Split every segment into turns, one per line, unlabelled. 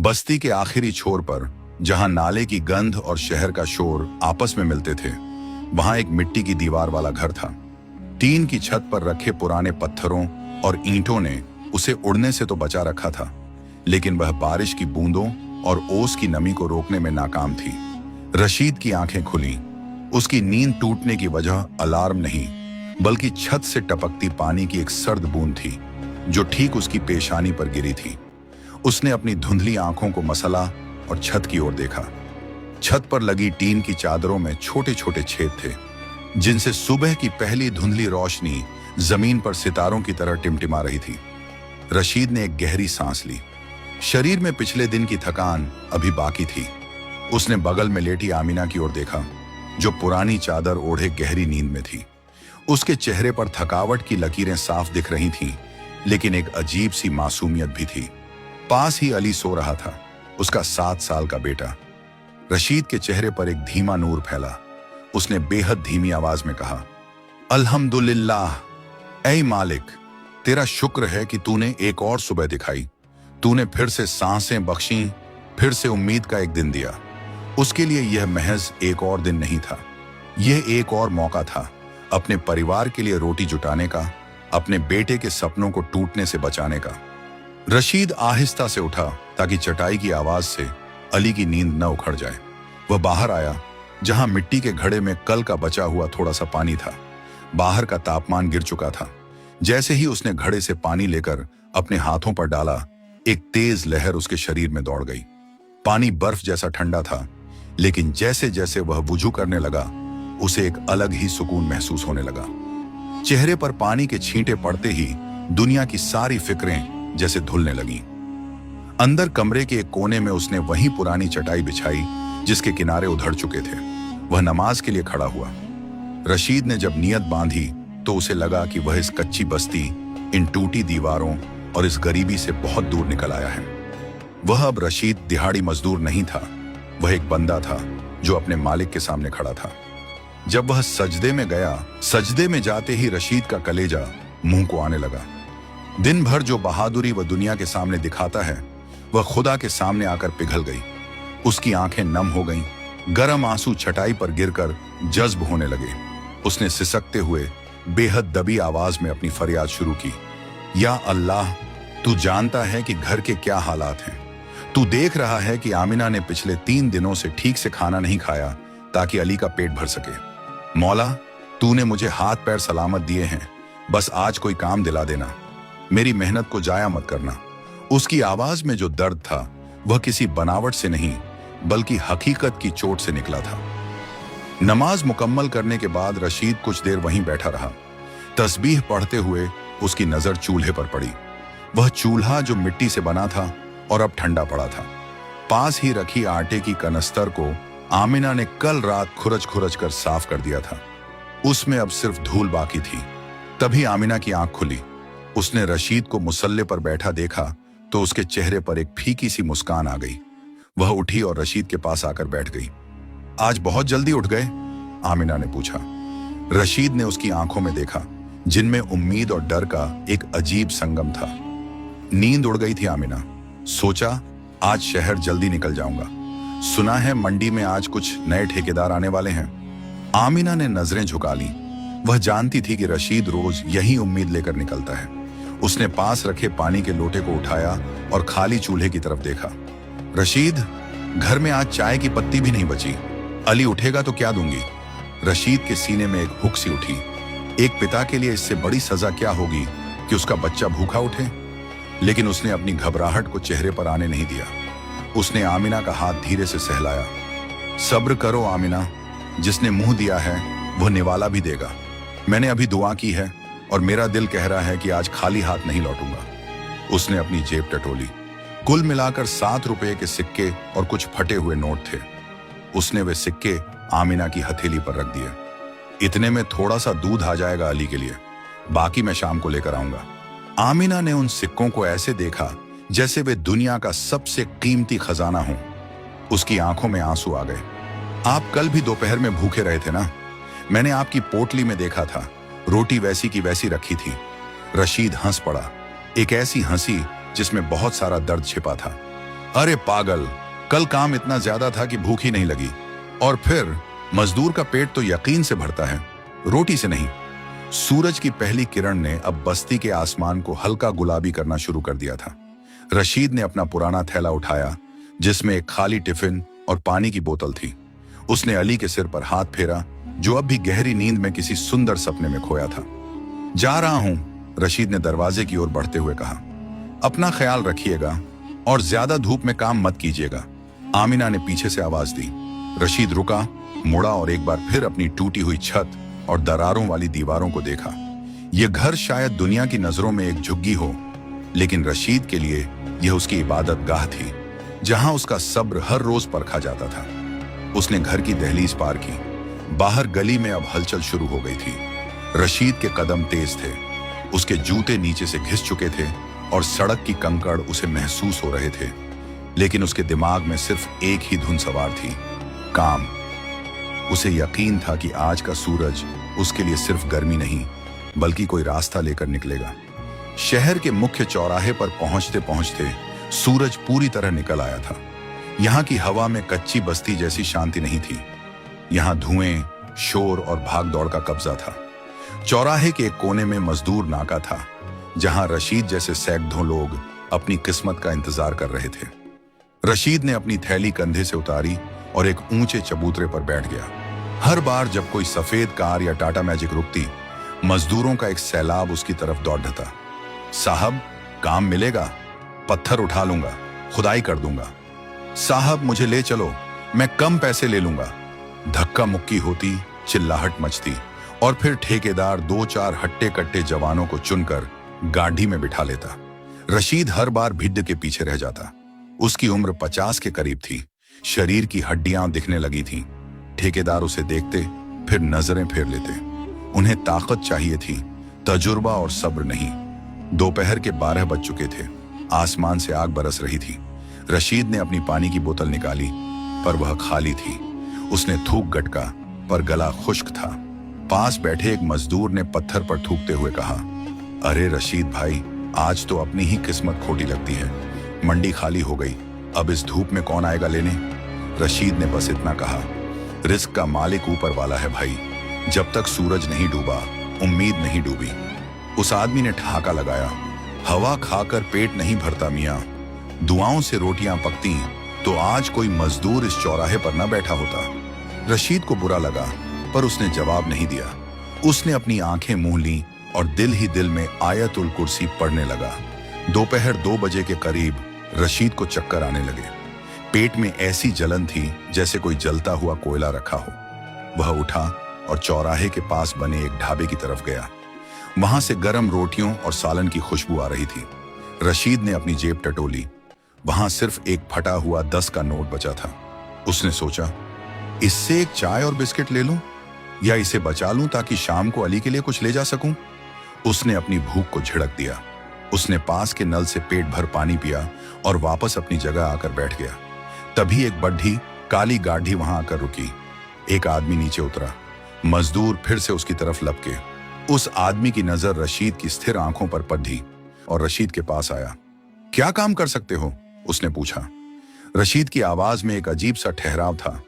बस्ती के आखिरी छोर पर, जहां नाले की गंध और शहर का शोर आपस में मिलते थे, वहां एक मिट्टी की दीवार वाला घर था। टीन की छत पर रखे पुराने पत्थरों और ईंटों ने उसे उड़ने से तो बचा रखा था, लेकिन वह बारिश की बूंदों और ओस की नमी को रोकने में नाकाम थी। रशीद की आंखें खुली। उसकी नींद टूटने की वजह अलार्म नहीं, बल्कि छत से टपकती पानी की एक सर्द बूंद थी, जो ठीक उसकी पेशानी पर गिरी थी। उसने अपनी धुंधली आंखों को मसला और छत की ओर देखा। छत पर लगी टीन की चादरों में छोटे छोटे छेद थे, जिनसे सुबह की पहली धुंधली रोशनी जमीन पर सितारों की तरह टिमटिमा रही थी। रशीद ने एक गहरी सांस ली। शरीर में पिछले दिन की थकान अभी बाकी थी। उसने बगल में लेटी आमिना की ओर देखा, जो पुरानी चादर ओढ़े गहरी नींद में थी। उसके चेहरे पर थकावट की लकीरें साफ दिख रही थीं, लेकिन एक अजीब सी मासूमियत भी थी। पास ही अली सो रहा था, उसका 7 साल का बेटा। रशीद के चेहरे पर एक धीमा नूर फैला। उसने बेहद धीमी आवाज में कहा, अल्हम्दुलिल्लाह, ऐ मालिक, तेरा शुक्र है कि तूने एक और सुबह दिखाई। तूने फिर से सांसें बख्शी, फिर से उम्मीद का एक दिन दिया। उसके लिए यह महज एक और दिन नहीं था, यह एक और मौका था अपने परिवार के लिए रोटी जुटाने का, अपने बेटे के सपनों को टूटने से बचाने का। रशीद आहिस्ता से उठा ताकि चटाई की आवाज से अली की नींद न उखड़ जाए। वह बाहर आया, जहां मिट्टी के घड़े में कल का बचा हुआ थोड़ा सा पानी था। बाहर का तापमान गिर चुका था। जैसे ही उसने घड़े से पानी लेकर अपने हाथों पर डाला, एक तेज लहर उसके शरीर में दौड़ गई। पानी बर्फ जैसा ठंडा था, लेकिन जैसे जैसे वह वुजू करने लगा, उसे एक अलग ही सुकून महसूस होने लगा। चेहरे पर पानी के छींटे पड़ते ही दुनिया की सारी फिक्रें जैसे धुलने लगीं। अंदर कमरे के एक कोने में उसने वही पुरानी चटाई बिछाई जिसके किनारे उधड़ चुके थे। वह नमाज के लिए खड़ा हुआ। रशीद ने जब नियत बांधी तो उसे लगा कि वह इस कच्ची बस्ती, इन टूटी दीवारों और इस गरीबी से बहुत दूर निकल आया है। वह अब रशीद दिहाड़ी मजदूर नहीं था, वह एक बंदा था जो अपने मालिक के सामने खड़ा था। जब वह सजदे में गया, सजदे में जाते ही रशीद का कलेजा मुंह को आने लगा। दिन भर जो बहादुरी वह दुनिया के सामने दिखाता है, वह खुदा के सामने आकर पिघल गई। उसकी आंखें नम हो गईं, गर्म आंसू चटाई पर गिरकर जज्ब होने लगे। उसने सिसकते हुए बेहद दबी आवाज में अपनी फरियाद शुरू की, या अल्लाह, तू जानता है कि घर के क्या हालात हैं। तू देख रहा है कि आमिना ने पिछले 3 दिनों से ठीक से खाना नहीं खाया ताकि अली का पेट भर सके। मौला, तूने मुझे हाथ पैर सलामत दिए हैं, बस आज कोई काम दिला देना। मेरी मेहनत को जाया मत करना। उसकी आवाज में जो दर्द था, वह किसी बनावट से नहीं, बल्कि हकीकत की चोट से निकला था। नमाज मुकम्मल करने के बाद रशीद कुछ देर वहीं बैठा रहा। तस्बीह पढ़ते हुए उसकी नजर चूल्हे पर पड़ी। वह चूल्हा जो मिट्टी से बना था और अब ठंडा पड़ा था। पास ही रखी आटे की कनस्तर को आमिना ने कल रात खुरच खुरच कर साफ कर दिया था। उसमें अब सिर्फ धूल बाकी थी। तभी आमिना की आंख खुली। उसने रशीद को मुसल्ले पर बैठा देखा तो उसके चेहरे पर एक फीकी सी मुस्कान आ गई। वह उठी और रशीद के पास आकर बैठ गई। आज बहुत जल्दी उठ गए? आमिना ने पूछा। रशीद ने उसकी आंखों में देखा, जिनमें उम्मीद और डर का एक अजीब संगम था। नींद उड़ गई थी आमिना। सोचा, आज शहर जल्दी निकल जाऊंगा। सुना है मंडी में आज कुछ नए ठेकेदार आने वाले हैं। आमिना ने नजरें झुका ली। वह जानती थी कि रशीद रोज यही उम्मीद लेकर निकलता है। उसने पास रखे पानी के लोटे को उठाया और खाली चूल्हे की तरफ देखा। रशीद, घर में आज चाय की पत्ती भी नहीं बची। अली उठेगा तो क्या दूंगी? रशीद के सीने में एक हुक सी उठी। एक पिता के लिए इससे बड़ी सजा क्या होगी कि उसका बच्चा भूखा उठे? लेकिन उसने अपनी घबराहट को चेहरे पर आने नहीं दिया। उसने आमिना का हाथ धीरे से सहलाया। सब्र करो आमिना, जिसने मुंह दिया है वह निवाला भी देगा। मैंने अभी दुआ की है और मेरा दिल कह रहा है कि आज खाली हाथ नहीं लौटूंगा। उसने अपनी जेब टटोली। कुल मिलाकर 7 रुपए के सिक्के और कुछ फटे हुए नोट थे। उसने वे सिक्के आमिना की हथेली पर रख दिए। इतने में थोड़ा सा दूध आ जाएगा अली के लिए, बाकी मैं शाम को लेकर आऊंगा। आमिना ने उन सिक्कों को ऐसे देखा जैसे वे दुनिया का सबसे कीमती खजाना हो। उसकी आंखों में आंसू आ गए। आप कल भी दोपहर में भूखे रहे थे ना? मैंने आपकी पोटली में देखा था, रोटी वैसी की वैसी रखी थी। रशीद हंस पड़ा, एक ऐसी हंसी जिसमें बहुत सारा दर्द छिपा था। अरे पागल, कल काम इतना ज्यादा था कि भूख ही नहीं लगी। और फिर मजदूर का पेट तो यकीन से भरता है, रोटी से नहीं। सूरज की पहली किरण ने अब बस्ती के आसमान को हल्का गुलाबी करना शुरू कर दिया था। रशीद ने अपना पुराना थैला उठाया जिसमें एक खाली टिफिन और पानी की बोतल थी। उसने अली के सिर पर हाथ फेरा जो अब भी गहरी नींद में किसी सुंदर सपने में खोया था। जा रहा हूं, रशीद ने दरवाजे की ओर बढ़ते हुए कहा। अपना ख्याल रखिएगा और ज्यादा धूप में काम मत कीजिएगा, आमिना ने पीछे से आवाज दी। रशीद रुका, मुड़ा और एक बार फिर अपनी टूटी हुई छत और दरारों वाली दीवारों को देखा। यह घर शायद दुनिया की नजरों में एक झुग्गी हो, लेकिन रशीद के लिए यह उसकी इबादत गाह थी जहां उसका सब्र हर रोज परखा जाता था। उसने घर की दहलीज पार की। बाहर गली में अब हलचल शुरू हो गई थी। रशीद के कदम तेज थे, उसके जूते नीचे से घिस चुके थे और सड़क की कंकड़ उसे महसूस हो रहे थे, लेकिन उसके दिमाग में सिर्फ एक ही धुन सवार थी, काम। उसे यकीन था कि आज का सूरज उसके लिए सिर्फ गर्मी नहीं बल्कि कोई रास्ता लेकर निकलेगा। शहर के मुख्य चौराहे पर पहुंचते पहुंचते सूरज पूरी तरह निकल आया था। यहाँ की हवा में कच्ची बस्ती जैसी शांति नहीं थी। यहाँ धुएं, शोर और भाग दौड़ का कब्जा था। चौराहे के एक कोने में मजदूर नाका था जहां रशीद जैसे सैकड़ों लोग अपनी किस्मत का इंतजार कर रहे थे। रशीद ने अपनी थैली कंधे से उतारी और एक ऊंचे चबूतरे पर बैठ गया। हर बार जब कोई सफेद कार या टाटा मैजिक रुकती, मजदूरों का एक सैलाब उसकी तरफ दौड़ता। साहब, काम मिलेगा, पत्थर उठा लूंगा, खुदाई कर दूंगा। साहब, मुझे ले चलो, मैं कम पैसे ले लूंगा। धक्का मुक्की होती, चिल्लाहट मचती और फिर ठेकेदार 2-4 हट्टे कट्टे जवानों को चुनकर गाड़ी में बिठा लेता। रशीद हर बार भिड्ड के पीछे रह जाता। उसकी उम्र 50 के करीब थी, शरीर की हड्डियां दिखने लगी थीं। ठेकेदार उसे देखते, फिर नजरें फेर लेते। उन्हें ताकत चाहिए थी, तजुर्बा और सब्र नहीं। दोपहर के 12 बज चुके थे। आसमान से आग बरस रही थी। रशीद ने अपनी पानी की बोतल निकाली, पर वह खाली थी। उसने थूक गटका, पर गला खुश्क था। पास बैठे एक मजदूर ने पत्थर पर थूकते हुए कहा, अरे रशीद भाई, आज तो अपनी ही किस्मत खोटी लगती है। मंडी खाली हो गई, अब इस धूप में कौन आएगा लेने। रशीद ने बस इतना कहा, रिस्क का मालिक ऊपर वाला है भाई। जब तक सूरज नहीं डूबा, उम्मीद नहीं डूबी। उस आदमी ने ठहाका लगाया, हवा खाकर पेट नहीं भरता मियां। दुआओं से रोटियां पकती तो आज कोई मजदूर इस चौराहे पर न बैठा होता। रशीद को बुरा लगा, पर उसने जवाब नहीं दिया। उसने अपनी आंखें मूंद ली और दिल ही दिल में आयतुल कुर्सी पढ़ने लगा। दोपहर 2 बजे के करीब रशीद को चक्कर आने लगे। पेट में ऐसी जलन थी जैसे कोई जलता हुआ कोयला रखा हो। वह उठा और चौराहे के पास बने एक ढाबे की तरफ गया। वहां से गर्म रोटियों और सालन की खुशबू आ रही थी। रशीद ने अपनी जेब टटोली। वहां सिर्फ एक फटा हुआ 10 का नोट बचा था। उसने सोचा, इससे एक चाय और बिस्किट ले लूं या इसे बचा लूं ताकि शाम को अली के लिए कुछ ले जा सकूं। उसने अपनी भूख को झिड़क दिया। उसने पास के नल से पेट भर पानी पिया और वापस अपनी जगह आकर बैठ गया। तभी एक बड्ढी काली गाढ़ी वहां आकर रुकी। एक आदमी नीचे उतरा। मजदूर फिर से उसकी तरफ लपके। उस आदमी की नजर रशीद की स्थिर आंखों पर पड़ी और रशीद के पास आया। क्या काम कर सकते हो? उसने पूछा। रशीद की आवाज में एक अजीब सा ठहराव था।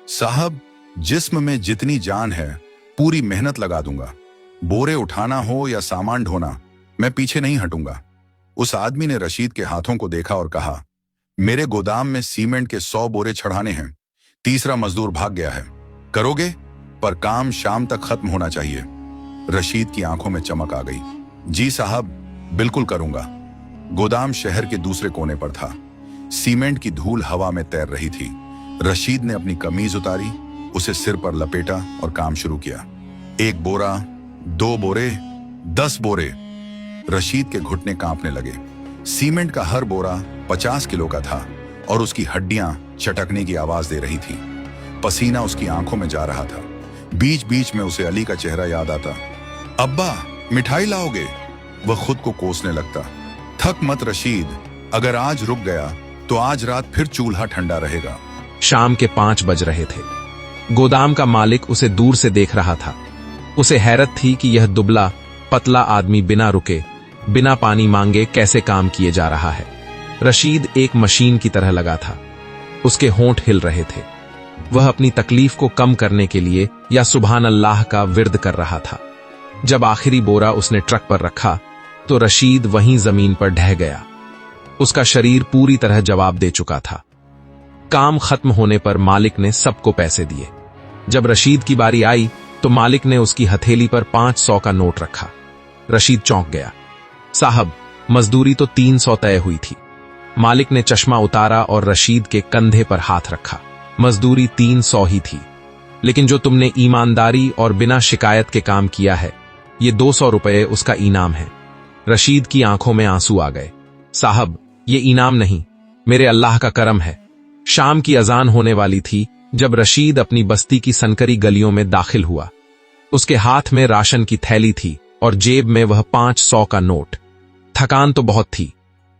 साहब, जिस्म में जितनी जान है पूरी मेहनत लगा दूंगा। बोरे उठाना हो या सामान ढोना, मैं पीछे नहीं हटूंगा। उस आदमी ने रशीद के हाथों को देखा और कहा, मेरे गोदाम में सीमेंट के 100 बोरे चढ़ाने हैं। तीसरा मजदूर भाग गया है। करोगे? पर काम शाम तक खत्म होना चाहिए। रशीद की आंखों में चमक आ गई। जी साहब, बिल्कुल करूंगा। गोदाम शहर के दूसरे कोने पर था। सीमेंट की धूल हवा में तैर रही थी। रशीद ने अपनी कमीज उतारी, उसे सिर पर लपेटा और काम शुरू किया। 1 बोरा, 2 बोरे, 10 बोरे। रशीद के घुटने कांपने लगे। सीमेंट का हर बोरा 50 किलो का था और उसकी हड्डियां चटकने की आवाज दे रही थी। पसीना उसकी आंखों में जा रहा था। बीच बीच में उसे अली का चेहरा याद आता। अब्बा, मिठाई लाओगे? वह खुद को कोसने लगता। थक मत रशीद, अगर आज रुक गया तो आज रात फिर चूल्हा ठंडा रहेगा।
शाम के 5 बज रहे थे। गोदाम का मालिक उसे दूर से देख रहा था। उसे हैरत थी कि यह दुबला पतला आदमी बिना रुके, बिना पानी मांगे कैसे काम किए जा रहा है। रशीद एक मशीन की तरह लगा था। उसके होंठ हिल रहे थे। वह अपनी तकलीफ को कम करने के लिए या सुभान अल्लाह का विर्द कर रहा था। जब आखिरी बोरा उसने ट्रक पर रखा तो रशीद वहीं जमीन पर ढह गया। उसका शरीर पूरी तरह जवाब दे चुका था। काम खत्म होने पर मालिक ने सबको पैसे दिए। जब रशीद की बारी आई तो मालिक ने उसकी हथेली पर 500 का नोट रखा। रशीद चौंक गया। साहब, मजदूरी तो 300 तय हुई थी। मालिक ने चश्मा उतारा और रशीद के कंधे पर हाथ रखा। मजदूरी 300 ही थी, लेकिन जो तुमने ईमानदारी और बिना शिकायत के काम किया है, ये 200 रुपए उसका इनाम है। रशीद की आंखों में आंसू आ गए। साहब, ये इनाम नहीं, मेरे अल्लाह का करम है। शाम की अजान होने वाली थी जब रशीद अपनी बस्ती की सनकरी गलियों में दाखिल हुआ। उसके हाथ में राशन की थैली थी और जेब में वह 500 का नोट। थकान तो बहुत थी,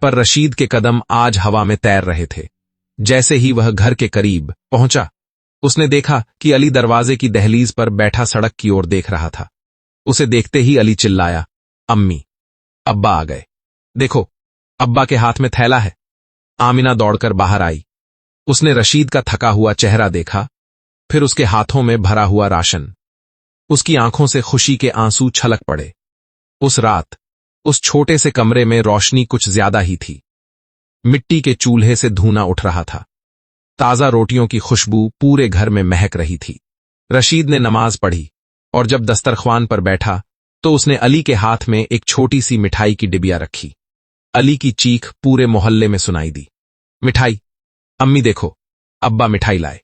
पर रशीद के कदम आज हवा में तैर रहे थे। जैसे ही वह घर के करीब पहुंचा, उसने देखा कि अली दरवाजे की दहलीज पर बैठा सड़क की ओर देख रहा था। उसे देखते ही अली चिल्लाया, अम्मी, अब्बा आ गए। देखो, अब्बा के हाथ में थैला है। आमिना दौड़कर बाहर आई। उसने रशीद का थका हुआ चेहरा देखा, फिर उसके हाथों में भरा हुआ राशन। उसकी आंखों से खुशी के आंसू छलक पड़े। उस रात उस छोटे से कमरे में रोशनी कुछ ज्यादा ही थी। मिट्टी के चूल्हे से धुआं उठ रहा था। ताजा रोटियों की खुशबू पूरे घर में महक रही थी। रशीद ने नमाज पढ़ी और जब दस्तरख्वान पर बैठा तो उसने अली के हाथ में एक छोटी सी मिठाई की डिबिया रखी। अली की चीख पूरे मोहल्ले में सुनाई दी। मिठाई, अम्मी देखो, अब्बा मिठाई लाए।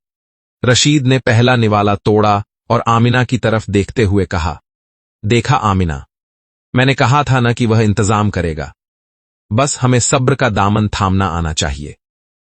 रशीद ने पहला निवाला तोड़ा और आमिना की तरफ देखते हुए कहा, देखा आमिना, मैंने कहा था ना कि वह इंतजाम करेगा। बस हमें सब्र का दामन थामना आना चाहिए।